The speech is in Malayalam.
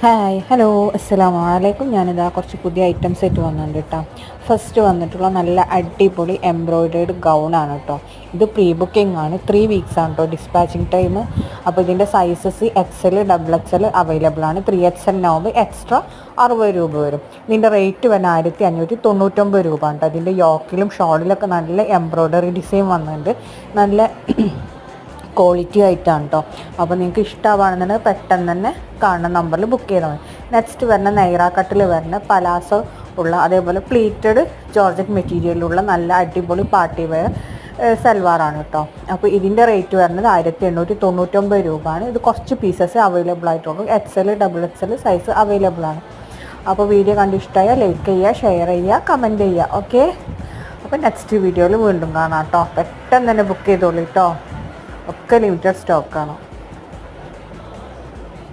ഹായ് ഹലോ അസ്സലാമു അലൈക്കും. ഞാനിതാ കുറച്ച് പുതിയ ഐറ്റംസ് ആയിട്ട് വന്നിട്ടുണ്ട് കേട്ടോ. ഫസ്റ്റ് വന്നിട്ടുള്ള നല്ല അടിപൊളി എംബ്രോയിഡേർഡ് ഗൗണാണ് കേട്ടോ. ഇത് പ്രീ ബുക്കിംഗ് ആണ്, 3 വീക്സ് ആണ് കേട്ടോ ഡിസ്പാച്ചിങ് ടൈം. അപ്പോൾ ഇതിൻ്റെ സൈസസ് XL XXL അവൈലബിൾ ആണ്. 3XL ആകുമ്പോൾ എക്സ്ട്രാ 60 രൂപ വരും. ഇതിൻ്റെ റേറ്റ് വരെ 1599 രൂപ ആണ് കേട്ടോ. അതിൻ്റെ യോക്കിലും ഷോളിലൊക്കെ നല്ല എംബ്രോയിഡറി ഡിസൈൻ വന്നിട്ടുണ്ട്. നല്ല ക്വാളിറ്റി ആയിട്ടാണ് കേട്ടോ. അപ്പോൾ നിങ്ങൾക്ക് ഇഷ്ടമാണെന്നുണ്ടെങ്കിൽ പെട്ടെന്ന് തന്നെ കാണുന്ന നമ്പറിൽ ബുക്ക് ചെയ്താൽ മതി. നെക്സ്റ്റ് വരുന്ന നൈറ കട്ടിൽ വരുന്ന പലാസോ ഉള്ള അതേപോലെ പ്ലീറ്റഡ് ജോർജറ്റ് മെറ്റീരിയലിലുള്ള നല്ല അടിപൊളി പാർട്ടി വെയർ സൽവാറാണ് കേട്ടോ. അപ്പോൾ ഇതിൻ്റെ റേറ്റ് വരുന്നത് 1899 രൂപയാണ്. ഇത് കുറച്ച് പീസസ് അവൈലബിൾ ആയിട്ടുള്ളൂ. XL XXL സൈസ് അവൈലബിൾ ആണ്. അപ്പോൾ വീഡിയോ കണ്ട് ഇഷ്ടമായാൽ ലൈക്ക് ചെയ്യുക, ഷെയർ ചെയ്യുക, കമൻറ്റ് ചെയ്യുക. ഓക്കെ, അപ്പോൾ നെക്സ്റ്റ് വീഡിയോയിൽ വീണ്ടും കാണാം കേട്ടോ. പെട്ടെന്ന് തന്നെ ബുക്ക് ചെയ്തോളൂ കേട്ടോ. ഒക്കെ ലിമിറ്റഡ് സ്റ്റോക്കാണ്.